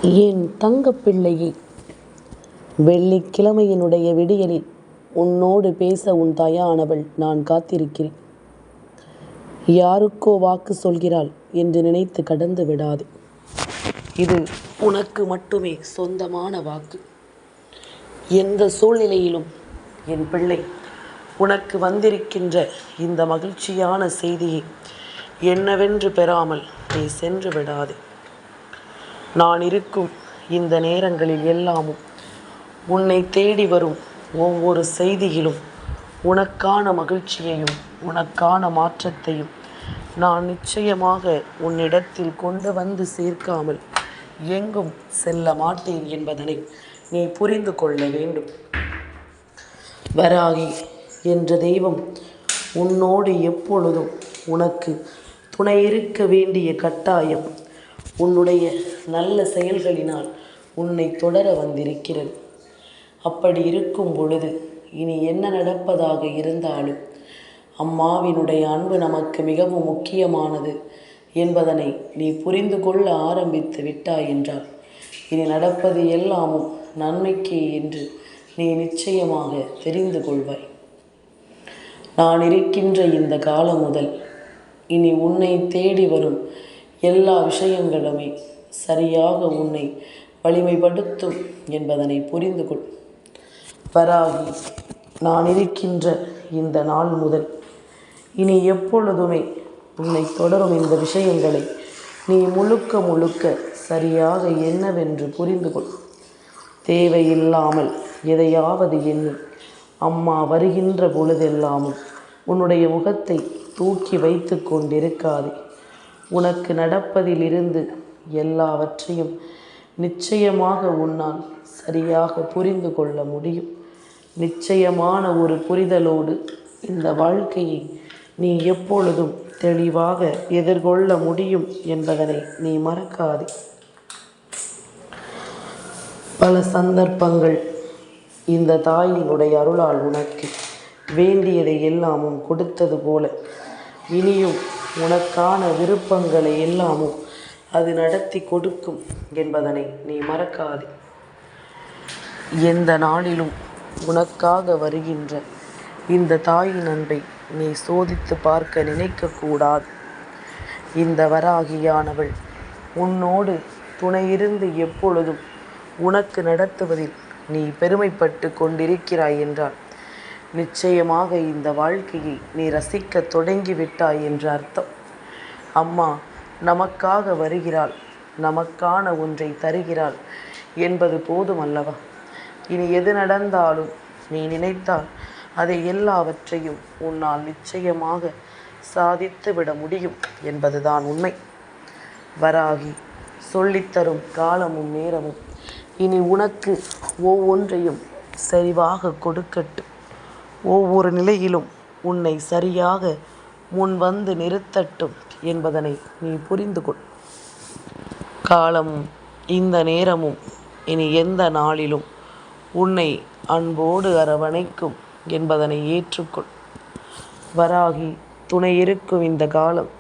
என் தங்கப்பிள்ளையே, வெள்ளிக்கிழமையினுடைய விடியலில் உன்னோடு பேச உன் தாயானவள் நான் காத்திருக்கிறேன். யாருக்கோ வாக்கு சொல்கிறாள் என்று நினைத்து கடந்து விடாது. இது உனக்கு மட்டுமே சொந்தமான வாக்கு. எந்த சூழ்நிலையிலும் என் பிள்ளை, உனக்கு வந்திருக்கின்ற இந்த மகிழ்ச்சியான செய்தியை என்னவென்று பெறாமல் நீ சென்று விடாது. நான் இருக்கும் இந்த நேரங்களில் எல்லாமும் உன்னை தேடி வரும் ஒவ்வொரு செய்தியிலும் உனக்கான மகிழ்ச்சியையும் உனக்கான மாற்றத்தையும் நான் நிச்சயமாக உன்னிடத்தில் கொண்டு வந்து சேர்க்காமல் எங்கும் செல்ல மாட்டேன் என்பதனை நீ புரிந்து கொள்ள வேண்டும். வராகி என்ற தெய்வம் உன்னோடு எப்பொழுதும் உனக்கு துணை இருக்க வேண்டிய கட்டாயம் உன்னுடைய நல்ல செயல்களினால் உன்னை தொடர வந்திருக்கிறது. அப்படி இருக்கும் பொழுது இனி என்ன நடப்பதாக இருந்தாலும் அம்மாவினுடைய அன்பு நமக்கு மிகவும் முக்கியமானது என்பதனை நீ புரிந்து கொள்ள ஆரம்பித்து விட்டாய் என்றால் இனி நடப்பது எல்லாமும் நன்மைக்கே என்று நீ நிச்சயமாக தெரிந்து கொள்வாய். நான் இருக்கின்ற இந்த காலம் முதல் இனி உன்னை தேடி வரும் எல்லா விஷயங்களுமே சரியாக உன்னை வலிமைப்படுத்தும் என்பதனை புரிந்து கொள். வராகி, நான் இருக்கின்ற இந்த நாள் முதல் இனி எப்பொழுதுமே உன்னை தொடரும் இந்த விஷயங்களை நீ முழுக்க சரியாக என்னவென்று புரிந்து கொள். தேவையில்லாமல் எதையாவது எண்ணி அம்மா வருகின்ற பொழுதெல்லாமும் உன்னுடைய முகத்தை தூக்கி வைத்து கொண்டிருக்காதே. உனக்கு நடப்பதிலிருந்து எல்லாவற்றையும் நிச்சயமாக உன்னால் சரியாக புரிந்து கொள்ள முடியும். நிச்சயமான ஒரு புரிதலோடு இந்த வாழ்க்கையை நீ எப்பொழுதும் தெளிவாக எதிர்கொள்ள முடியும் என்பதனை நீ மறக்காதே. பல சந்தர்ப்பங்கள் இந்த தாயினுடைய அருளால் உனக்கு வேண்டியதை எல்லாமும் கொடுத்தது போல இனியும் உனக்கான விருப்பங்களை எல்லாமும் அது நடத்தி கொடுக்கும் என்பதனை நீ மறக்காதே. எந்த நாளிலும் உனக்காக வருகின்ற இந்த தாயின் அன்பை நீ சோதித்து பார்க்க நினைக்கக்கூடாது. இந்த வராகியானவள் உன்னோடு துணையிருந்து எப்பொழுதும் உனக்கு நடத்துவதில் நீ பெருமைப்பட்டு கொண்டிருக்கிறாய் என்றால் நிச்சயமாக இந்த வாழ்க்கையை நீ ரசிக்க தொடங்கிவிட்டாய் என்ற அர்த்தம். அம்மா நமக்காக வருகிறாள், நமக்கான ஒன்றை தருகிறாள் என்பது போதும் அல்லவா? இனி எது நடந்தாலும் நீ நினைத்தால் அதை எல்லாவற்றையும் உன்னால் நிச்சயமாக சாதித்து விட முடியும் என்பதுதான் உண்மை. வராகி, சொல்லித்தரும் காலமும் நேரமும் இனி உனக்கு ஒவ்வொன்றையும் சரிவாக கொடுக்கட்டும். ஒவ்வொரு நிலையிலும் உன்னை சரியாக முன் வந்து நிறுத்தட்டும் என்பதனை நீ புரிந்து கொள். காலமும் இந்த நேரமும் இனி எந்த நாளிலும் உன்னை அன்போடு அரவணைக்கும் என்பதனை ஏற்றுக்கொள். வராகி, துணை இருக்கும் இந்த காலம்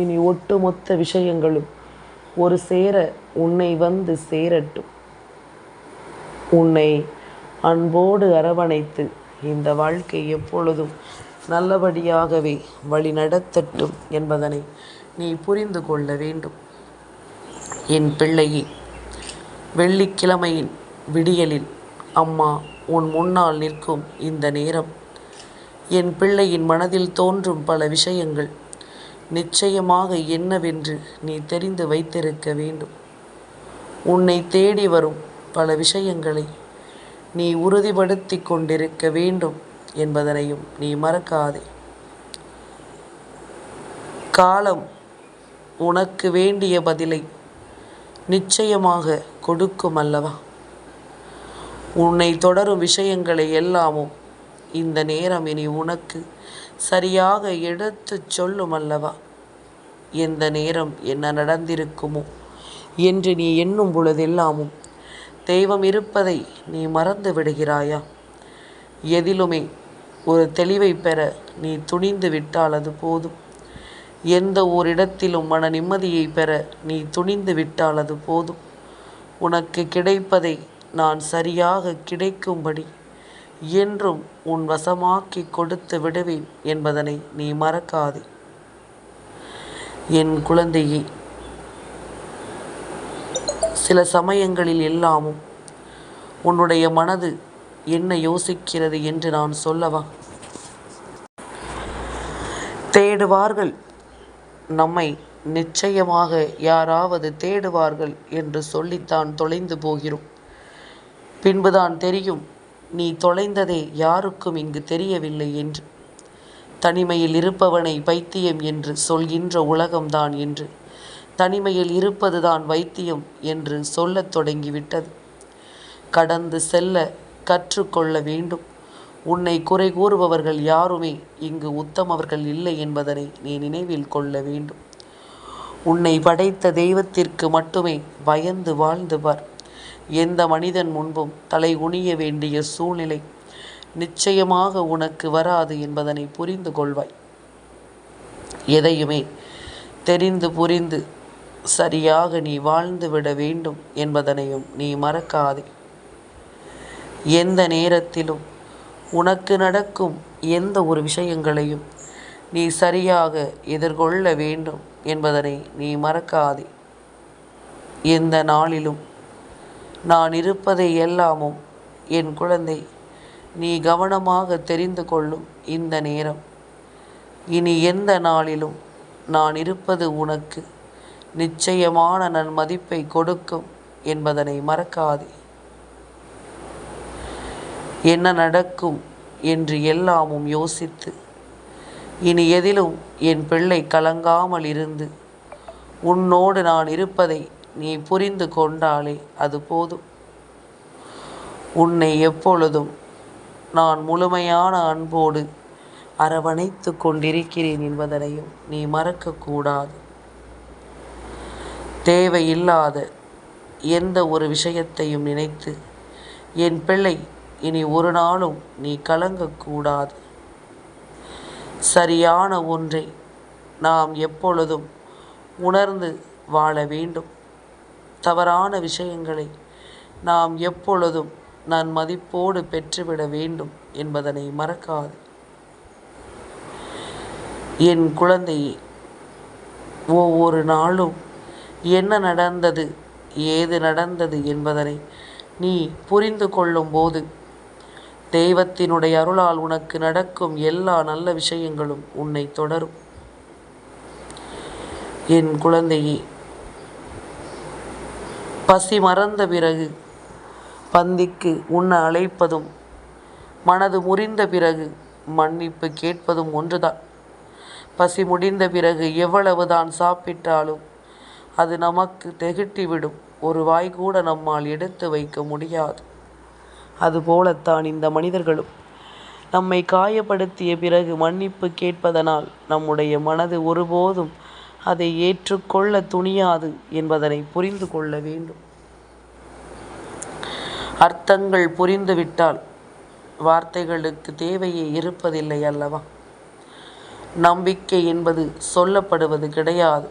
இனி ஒட்டுமொத்த விஷயங்களும் ஒரு சேர உன்னை வந்து சேரட்டும். உன்னை அன்போடு அரவணைத்து இந்த வாழ்க்கை எப்பொழுதும் நல்லபடியாகவே வழி நடத்தட்டும் என்பதனை நீ புரிந்து கொள்ள வேண்டும். என் பிள்ளையே, வெள்ளிக்கிழமையின் விடியலில் அம்மா உன் முன்னால் நிற்கும் இந்த நேரம் என் பிள்ளையின் மனதில் தோன்றும் பல விஷயங்கள் நிச்சயமாக என்னவென்று நீ தெரிந்து வைத்திருக்க வேண்டும். உன்னை தேடி வரும் பல விஷயங்களை நீ உறுதிப்படுத்தி கொண்டிருக்க வேண்டும் என்பதனையும் நீ மறக்காதே. காலம் உனக்கு வேண்டிய பதிலை நிச்சயமாக கொடுக்கும் அல்லவா? உன்னை தொடரும் விஷயங்களை எல்லாமும் இந்த நேரம் இனி உனக்கு சரியாக எடுத்துச் சொல்லும் அல்லவா? எந்த நேரம் என்ன நடந்திருக்குமோ என்று நீ எண்ணும் பொழுதெல்லாமும் தெய்வம் இருப்பதை நீ மறந்து விடுகிறாயா? எதிலுமே ஒரு தெளிவை பெற நீ துணிந்து விட்டால் அது போதும். எந்த ஓரிடத்திலும் மன நிம்மதியை பெற நீ துணிந்து விட்டால் அது போதும். உனக்கு கிடைப்பதை நான் சரியாக கிடைக்கும்படி என்றும் உன் வசமாக்கி கொடுத்து விடுவேன் என்பதனை நீ மறக்காதே. என் குழந்தையே, சில சமயங்களில் எல்லாமும் உன்னுடைய மனது என்ன யோசிக்கிறது என்று நான் சொல்லவா? தேடுவார்கள், நம்மை நிச்சயமாக யாராவது தேடுவார்கள் என்று சொல்லித்தான் தொலைந்து போகிறோம். பின்புதான் தெரியும் நீ தொலைந்ததே யாருக்கும் இங்கு தெரியவில்லை என்று. தனிமையில் இருப்பவனை பைத்தியம் என்று சொல்கின்ற உலகம்தான் என்று தனிமையில் இருப்பதுதான் வைத்தியம் என்று சொல்லத் தொடங்கிவிட்டது. கடந்து செல்ல கற்றுக்கொள்ள வேண்டும். உன்னை குறை கூறுபவர்கள் யாருமே இங்கு உத்தமவர்கள் இல்லை என்பதனை நீ நினைவில் கொள்ள வேண்டும். உன்னை படைத்த தெய்வத்திற்கு மட்டுமே பயந்து வாழ்ந்து பார். எந்த மனிதன் முன்பும் தலை குனிய வேண்டிய சூழ்நிலை நிச்சயமாக உனக்கு வராது என்பதனை புரிந்து கொள்வாய். எதையுமே தெரிந்து புரிந்து சரியாக நீ வாழ்ந்து விட வேண்டும் என்பதனையும் நீ மறக்காதே. எந்த நேரத்திலும் உனக்கு நடக்கும் எந்த ஒரு விஷயங்களையும் நீ சரியாக எதிர்கொள்ள வேண்டும் என்பதனை நீ மறக்காதே. எந்த நாளிலும் நான் இருப்பதை எல்லாமும் என் குழந்தை நீ கவனமாக தெரிந்து கொள்ளும் இந்த நேரம். இனி எந்த நாளிலும் நான் இருப்பது உனக்கு நிச்சயமான நன்மதிப்பை கொடுக்கும் என்பதனை மறக்காதே. என்ன நடக்கும் என்று எல்லாமும் யோசித்து இனி எதிலும் என் பிள்ளை கலங்காமல் இருந்து உன்னோடு நான் இருப்பதை நீ புரிந்து கொண்டாலே அது போதும். உன்னை எப்பொழுதும் நான் முழுமையான அன்போடு அரவணைத்து கொண்டிருக்கிறேன் என்பதனையும் நீ மறக்கக்கூடாது. தேவையில்லாத எந்த ஒரு விஷயத்தையும் நினைத்து என் பிள்ளை இனி ஒரு நாளும் நீ கலங்கக்கூடாது. சரியான ஒன்றை நாம் எப்பொழுதும் உணர்ந்து வாழ வேண்டும். தவறான விஷயங்களை நாம் எப்பொழுதும் நன்மதிப்போடு பெற்றுவிட வேண்டும் என்பதனை மறக்காது. என் குழந்தையே, ஒவ்வொரு நாளும் என்ன நடந்தது, ஏது நடந்தது என்பதனை நீ புரிந்து கொள்ளும் போது தெய்வத்தினுடைய அருளால் உனக்கு நடக்கும் எல்லா நல்ல விஷயங்களும் உன்னை தொடரும். என் குழந்தையே, பசி மறந்த பிறகு பந்திக்கு உண்ண அழைப்பதும் மனது முறிந்த பிறகு மன்னிப்பு கேட்பதும் ஒன்றுதான். பசி முடிந்த பிறகு எவ்வளவுதான் சாப்பிட்டாலும் அது நமக்கு திகட்டிவிடும். ஒரு வாய் கூட நம்மால் எடுத்து வைக்க முடியாது. அதுபோலத்தான் இந்த மனிதர்களும் நம்மை காயப்படுத்திய பிறகு மன்னிப்பு கேட்பதனால் நம்முடைய மனது ஒருபோதும் அதை ஏற்றுக்கொள்ள துணியாது என்பதனை புரிந்து கொள்ள வேண்டும். அர்த்தங்கள் புரிந்துவிட்டால் வார்த்தைகளுக்கு தேவையே இருப்பதில்லை அல்லவா? நம்பிக்கை என்பது சொல்லப்படுவது கிடையாது,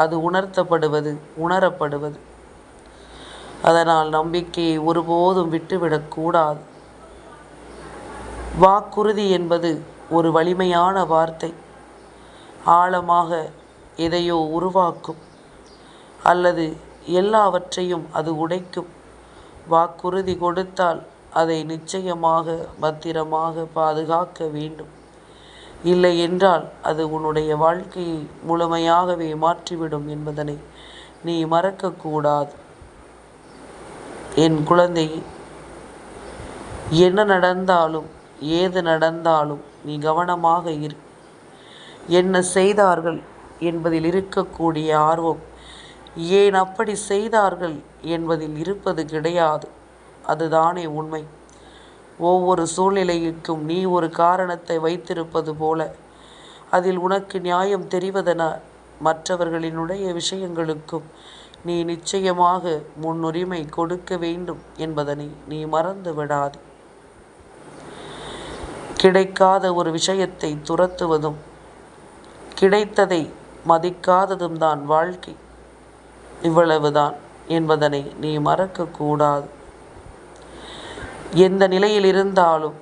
அது உணர்த்தப்படுவது, உணரப்படுவது. அதனால் நம்பிக்கையை ஒருபோதும் விட்டுவிடக்கூடாது. வாக்குறுதி என்பது ஒரு வலிமையான வார்த்தை. ஆழமாக எதையோ உருவாக்கும் அல்லது எல்லாவற்றையும் அது உடைக்கும். வாக்குறுதி கொடுத்தால் அதை நிச்சயமாக பத்திரமாக பாதுகாக்க வேண்டும். இல்லை என்றால் அது உன்னுடைய வாழ்க்கையை முழுமையாகவே மாற்றிவிடும் என்பதனை நீ மறக்கக்கூடாது. என் குழந்தை, என்ன நடந்தாலும் ஏது நடந்தாலும் நீ கவனமாக இரு. என்ன செய்தார்கள் என்பதில் இருக்கக்கூடிய ஆர்வம் ஏன் அப்படி செய்தார்கள் என்பதில் இருப்பது கிடையாது. அதுதானே உண்மை. ஒவ்வொரு சூழ்நிலைக்கும் நீ ஒரு காரணத்தை வைத்திருப்பது போல அதில் உனக்கு நியாயம் தெரிவதனால் மற்றவர்களினுடைய விஷயங்களுக்கும் நீ நிச்சயமாக முன்னுரிமை கொடுக்க வேண்டும் என்பதனை நீ மறந்து விடாது. கிடைக்காத ஒரு விஷயத்தை துரத்துவதும் கிடைத்ததை மதிக்காததும் தான் வாழ்க்கை. இவ்வளவுதான் என்பதனை நீ மறக்கக்கூடாது. எந்த நிலையில் இருந்தாலும்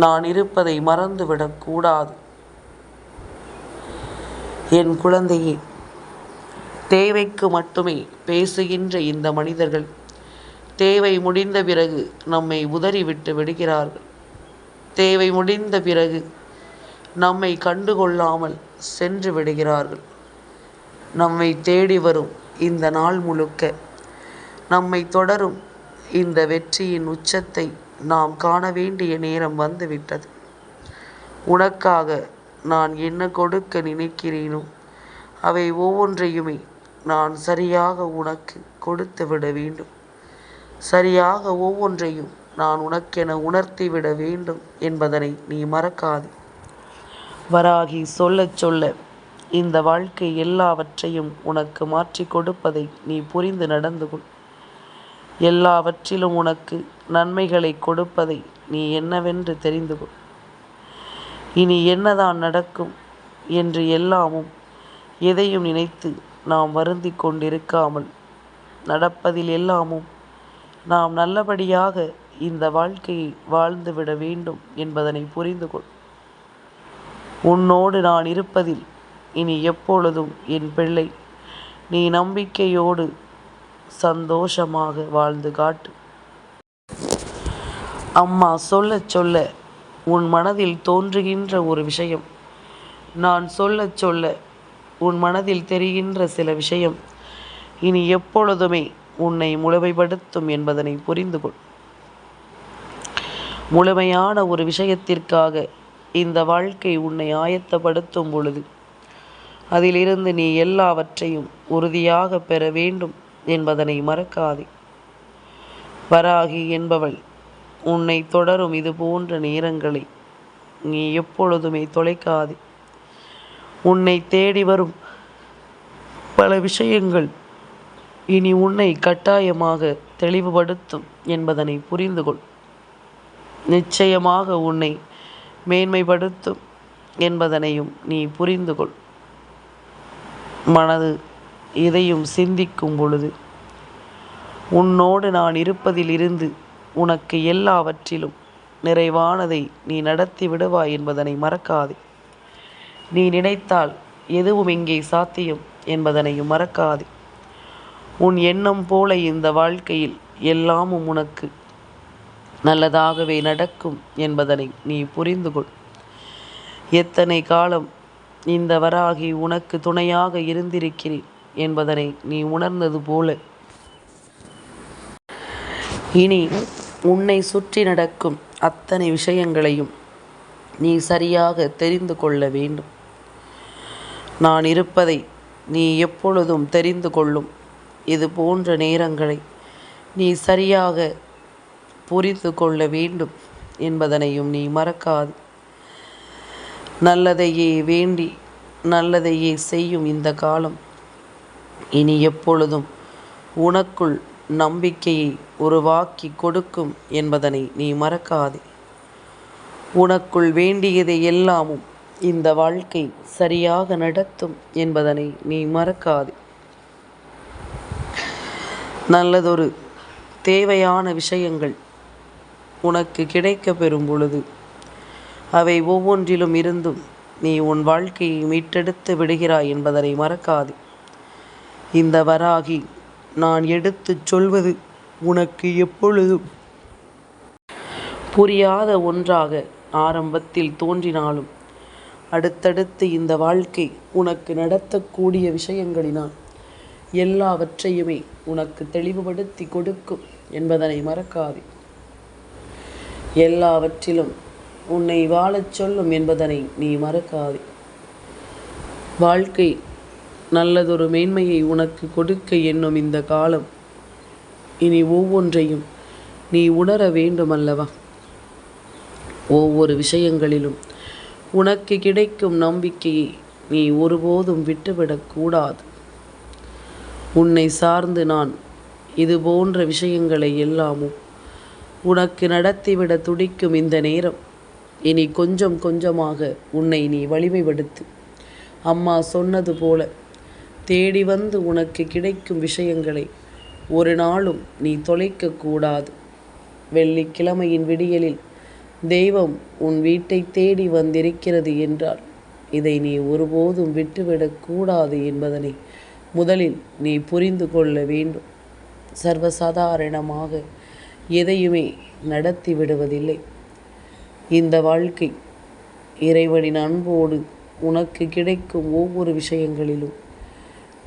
நான் இருப்பதை மறந்துவிடக்கூடாது. என் குழந்தையே, தேவைக்கு மட்டுமே பேசுகின்ற இந்த மனிதர்கள் தேவை முடிந்த பிறகு நம்மை உதறிவிட்டு விடுகிறார்கள். தேவை முடிந்த பிறகு நம்மை கண்டுகொள்ளாமல் சென்று விடுகிறார்கள். நம்மை தேடி வரும் இந்த நாள் முழுக்க நம்மை தொடரும் இந்த வெற்றியின் உச்சத்தை நாம் காண வேண்டிய நேரம் வந்துவிட்டது. உனக்காக நான் என்ன கொடுக்க நினைக்கிறேனோ அவை ஒவ்வொன்றையுமே நான் சரியாக உனக்கு கொடுத்து விட வேண்டும். சரியாக ஒவ்வொன்றையும் நான் உனக்கென உணர்த்திவிட வேண்டும் என்பதனை நீ மறக்காதே. வராகி சொல்லச் சொல்ல இந்த வாழ்க்கை எல்லாவற்றையும் உனக்கு மாற்றி கொடுப்பதை நீ புரிந்து நடந்து கொள். எல்லாவற்றிலும் உனக்கு நன்மைகளை கொடுப்பதை நீ என்னவென்று தெரிந்து கொள். இனி என்னதான் நடக்கும் என்று எல்லாமும் எதையும் நினைத்து நாம் வருந்தி கொண்டிருக்காமல், நடப்பதில் எல்லாமும் நாம் நல்லபடியாக இந்த வாழ்க்கையை வாழ்ந்துவிட வேண்டும் என்பதனை புரிந்து கொள். உன்னோடு நான் இருப்பதில் இனி எப்பொழுதும் என் பிள்ளை நீ நம்பிக்கையோடு சந்தோஷமாக வாழ்ந்து காட்டு. அம்மா சொல்ல சொல்ல உன் மனதில் தோன்றுகின்ற ஒரு விஷயம், நான் சொல்ல சொல்ல உன் மனதில் தெரிகின்ற சில விஷயம் இனி எப்பொழுதுமே உன்னை முழுமைப்படுத்தும் என்பதனை புரிந்து கொள். முழுமையான ஒரு விஷயத்திற்காக இந்த வாழ்க்கை உன்னை ஆயத்தப்படுத்தும் பொழுது அதிலிருந்து நீ எல்லாவற்றையும் உறுதியாக பெற வேண்டும் என்பதனை மறக்காதே. வராகி என்பவள் உன்னை தொடரும் இது போன்ற நேரங்களை நீ எப்பொழுதுமே தொலைக்காதே. உன்னை தேடி வரும் பல விஷயங்கள் இனி உன்னை கட்டாயமாக தெளிவுபடுத்தும் என்பதனை புரிந்து கொள். நிச்சயமாக உன்னை மேன்மைப்படுத்தும் என்பதனையும் நீ புரிந்து கொள். மனது இதையும் சிந்திக்கும் பொழுது உன்னோடு நான் இருப்பதிலிருந்து உனக்கு எல்லாவற்றிலும் நிறைவானதை நீ நடத்தி விடுவாய் என்பதனை மறக்காதே. நீ நினைத்தால் எதுவும் இங்கே சாத்தியம் என்பதனையும் மறக்காதே. உன் எண்ணம் போல இந்த வாழ்க்கையில் எல்லாமும் உனக்கு நல்லதாகவே நடக்கும் என்பதனை நீ புரிந்து கொள். எத்தனை காலம் இந்த வராகி உனக்கு துணையாக இருந்திருக்கிறேன் என்பதனை நீ உணர்ந்தது போல இனி உன்னை சுற்றி நடக்கும் அத்தனை விஷயங்களையும் நீ சரியாக தெரிந்து கொள்ள வேண்டும். நான் இருப்பதை நீ எப்பொழுதும் தெரிந்து கொள்ளும் இது போன்ற நேரங்களை நீ சரியாக புரிந்து கொள்ள வேண்டும் என்பதனையும் நீ மறக்காது. நல்லதையே வேண்டி நல்லதையே செய்யும் இந்த காலம் இனி எப்பொழுதும் உனக்குள் நம்பிக்கையை உருவாக்கி கொடுக்கும் என்பதனை நீ மறக்காதே. உனக்குள் வேண்டியதை எல்லாமும் இந்த வாழ்க்கை சரியாக நடத்தும் என்பதனை நீ மறக்காதே. நல்லதொரு தேவையான விஷயங்கள் உனக்கு கிடைக்க பெறும் பொழுது அவை ஒவ்வொன்றிலும் இருந்தும் நீ உன் வாழ்க்கையை மீட்டெடுத்து விடுகிறாய் என்பதனை மறக்காதே. இந்த வராகி நான் எடுத்துச் சொல்வது உனக்கு எப்பொழுதும் புரியாத ஒன்றாக ஆரம்பத்தில் தோன்றினாலும் அடுத்தடுத்து இந்த வாழ்க்கை உனக்கு நடத்தக்கூடிய விஷயங்களினால் எல்லாவற்றையுமே உனக்கு தெளிவுபடுத்தி கொடுக்கும் என்பதனை மறக்காதே. எல்லாவற்றிலும் உன்னை வாழச் சொல்லும் என்பதனை நீ மறக்காதே. வாழ்க்கை நல்லதொரு மேன்மையை உனக்கு கொடுக்க எண்ணும் இந்த காலம் இனி ஒவ்வொன்றையும் நீ உணர வேண்டுமல்லவா? ஒவ்வொரு விஷயங்களிலும் உனக்கு கிடைக்கும் நம்பிக்கையை நீ ஒருபோதும் விட்டுவிடக்கூடாது. உன்னை சார்ந்து நான் இது போன்ற விஷயங்களை எல்லாமும் உனக்கு நடத்திவிட துடிக்கும் இந்த நேரம் இனி கொஞ்சம் கொஞ்சமாக உன்னை நீ வலிமைப்படுத்து. அம்மா சொன்னது போல தேடி வந்து உனக்கு கிடைக்கும் விஷயங்களை ஒரு நாளும் நீ தொலைக்கக்கூடாது. வெள்ளிக்கிழமையின் விடியலில் தெய்வம் உன் வீட்டை தேடி வந்திருக்கிறது என்றால் இதை நீ ஒருபோதும் விட்டுவிடக்கூடாது என்பதனை முதலில் நீ புரிந்து கொள்ள வேண்டும். சர்வசாதாரணமாக எதையுமே நடத்தி விடுவதில்லை. இந்த வாழ்க்கை இறைவனின் அன்போடு உனக்கு கிடைக்கும் ஒவ்வொரு விஷயங்களிலும்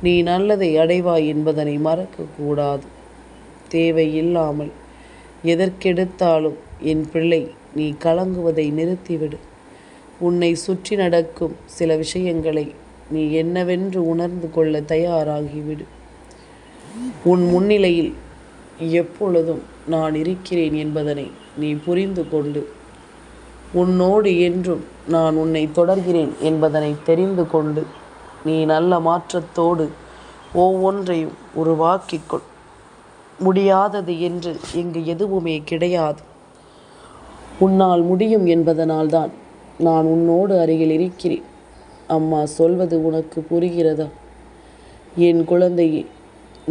நீ நல்லதை அடைவாய் என்பதனை மறக்கக்கூடாது. தேவையில்லாமல் எதற்கெடுத்தாலும் என் பிள்ளை நீ கலங்குவதை நிறுத்திவிடு. உன்னை சுற்றி நடக்கும் சில விஷயங்களை நீ என்னவென்று உணர்ந்து கொள்ள தயாராகிவிடு. உன் முன்னிலையில் எப்பொழுதும் நான் இருக்கிறேன் என்பதனை நீ புரிந்து கொண்டு உன்னோடு என்றும் நான் உன்னை தொடர்கிறேன் என்பதனை தெரிந்து கொண்டு நீ நல்ல மாற்றத்தோடு ஒவ்வொன்றையும் உருவாக்கிக்கொள். முடியாதது என்று இங்கு எதுவுமே கிடையாது. உன்னால் முடியும் என்பதனால்தான் நான் உன்னோடு அருகில் இருக்கிறேன். அம்மா சொல்வது உனக்கு புரிகிறதா? என் குழந்தையே,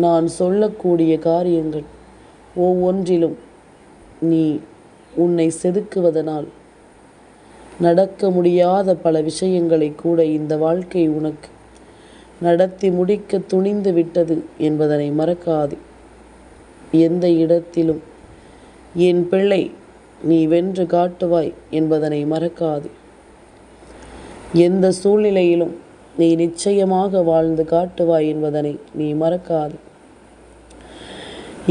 நான் சொல்லக்கூடிய காரியங்கள் ஒவ்வொன்றிலும் நீ உன்னை செதுக்குவதனால் நடக்க முடியாத பல விஷயங்களை கூட இந்த வாழ்க்கை உனக்கு நடத்தி முடிக்க துணிந்து விட்டது என்பதனை மறக்காதே. எந்த இடத்திலும் என் பிள்ளை நீ வென்று காட்டுவாய் என்பதனை மறக்காதே. எந்த சூழ்நிலையிலும் நீ நிச்சயமாக வாழ்ந்து காட்டுவாய் என்பதனை நீ மறக்காதே.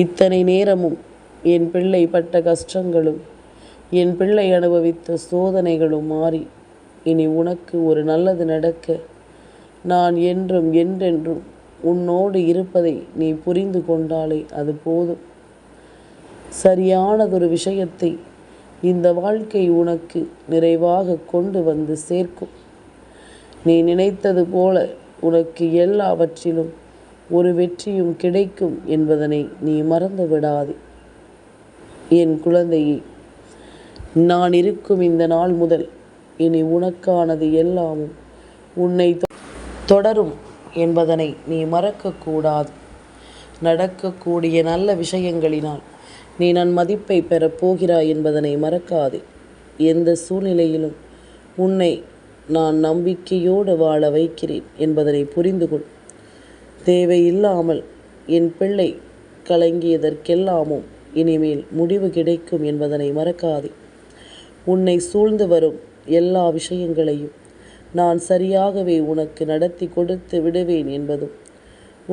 இத்தனை நேரமும் என் பிள்ளை பட்ட கஷ்டங்களும் என் பிள்ளை அனுபவித்த சோதனைகளும் மாறி இனி உனக்கு ஒரு நல்லது நடக்க நான் என்றும் என்றென்றும் உன்னோடு இருப்பதை நீ புரிந்து கொண்டாலே அது போதும். சரியானதொரு விஷயத்தை இந்த வாழ்க்கை உனக்கு நிறைவாக கொண்டு வந்து சேர்க்கும். நீ நினைத்தது போல உனக்கு எல்லாவற்றிலும் ஒரு வெற்றியும் கிடைக்கும் என்பதனை நீ மறந்து விடாதே. என் குழந்தையே, நான் இருக்கும் இந்த நாள் முதல் இனி உனக்கானது எல்லாமும் உன்னை தொடரும் என்பதனை நீ மறக்கக்கூடாது. நடக்கக்கூடிய நல்ல விஷயங்களினால் நீ நன் மதிப்பை பெறப் போகிறாய் என்பதனை மறக்காதே. எந்த சூழ்நிலையிலும் உன்னை நான் நம்பிக்கையோடு வாழ வைக்கிறேன் என்பதனை புரிந்து கொள். தேவையில்லாமல் என் பிள்ளை கலங்கியதற்கெல்லாமும் இனிமேல் முடிவு கிடைக்கும் என்பதனை மறக்காதே. உன்னை சூழ்ந்து வரும் எல்லா விஷயங்களையும் நான் சரியாகவே உனக்கு நடத்தி கொடுத்து விடுவேன் என்பதும்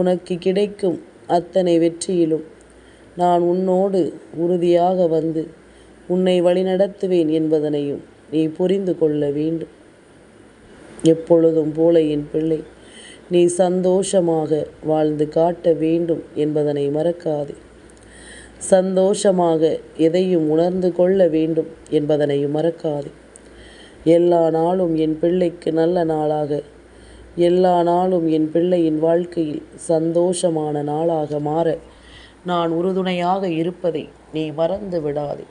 உனக்கு கிடைக்கும் அத்தனை வெற்றியிலும் நான் உன்னோடு உறுதியாக வந்து உன்னை வழிநடத்துவேன் என்பதனையும் நீ புரிந்து கொள்ள வேண்டும். எப்பொழுதும் போல என் பிள்ளை நீ சந்தோஷமாக வாழ்ந்து காட்ட வேண்டும் என்பதனை மறக்காதே. சந்தோஷமாக எதையும் உணர்ந்து கொள்ள வேண்டும் என்பதனையும் மறக்காதே. எல்லா நாளும் என் பிள்ளைக்கு நல்ல நாளாக, எல்லா நாளும் என் பிள்ளையின் வாழ்க்கையில் சந்தோஷமான நாளாக மாற நான் உறுதுணையாக இருப்பதை நீ மறந்து விடாதே.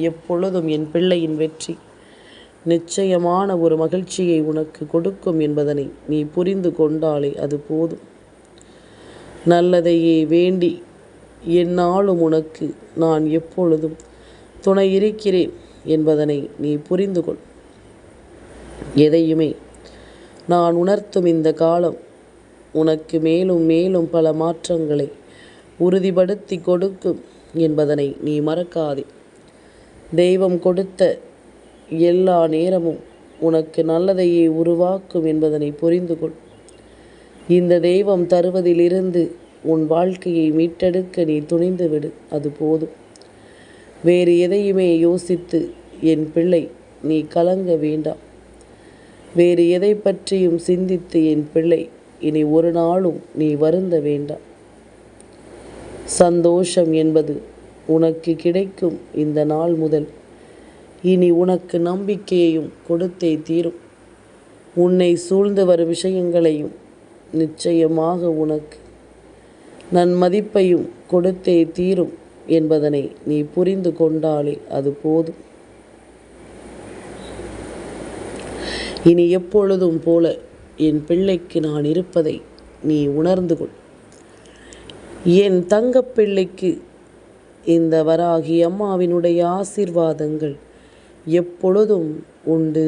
எப்பொழுதும் என் பிள்ளையின் வெற்றி நிச்சயமான ஒரு மகிழ்ச்சியை உனக்கு கொடுக்கும் என்பதனை நீ புரிந்து கொண்டாலே அது போதும். நல்லதையே வேண்டி எந்நாளும் உனக்கு நான் எப்பொழுதும் துணை இருக்கிறேன் என்பதனை நீ புரிந்து கொள். எதையுமே நான் உணர்த்தும் இந்த காலம் உனக்கு மேலும் மேலும் பல மாற்றங்களை உறுதிப்படுத்தி கொடுக்கும் என்பதனை நீ மறக்காதே. தெய்வம் கொடுத்த எல்லா நேரமும் உனக்கு நல்லதையே உருவாக்கும் என்பதனை புரிந்து கொள். இந்த தெய்வம் தருவதிலிருந்து உன் வாழ்க்கையை மீட்டெடுக்க நீ துணிந்து விடு, அது போதும். வேறு எதையுமே யோசித்து என் பிள்ளை நீ கலங்க வேண்டாம். வேறு எதை பற்றியும் சிந்தித்து என் பிள்ளை இனி ஒரு நாளும் நீ வருந்த வேண்டாம். சந்தோஷம் என்பது உனக்கு கிடைக்கும் இந்த நாள் முதல் இனி உனக்கு நம்பிக்கையையும் கொடுத்தே தீரும். உன்னை சூழ்ந்து வரும் விஷயங்களையும் நிச்சயமாக உனக்கு நன்மதிப்பையும் கொடுத்தே தீரும் என்பதனை நீ புரிந்து கொண்டாலே அது போதும். இனி எப்பொழுதும் போல என் பிள்ளைக்கு நான் இருப்பதை நீ உணர்ந்து கொள். என் தங்கப்பிள்ளைக்கு இந்த வராகி அம்மாவினுடைய ஆசீர்வாதங்கள் எப்பொழுதும் உண்டு.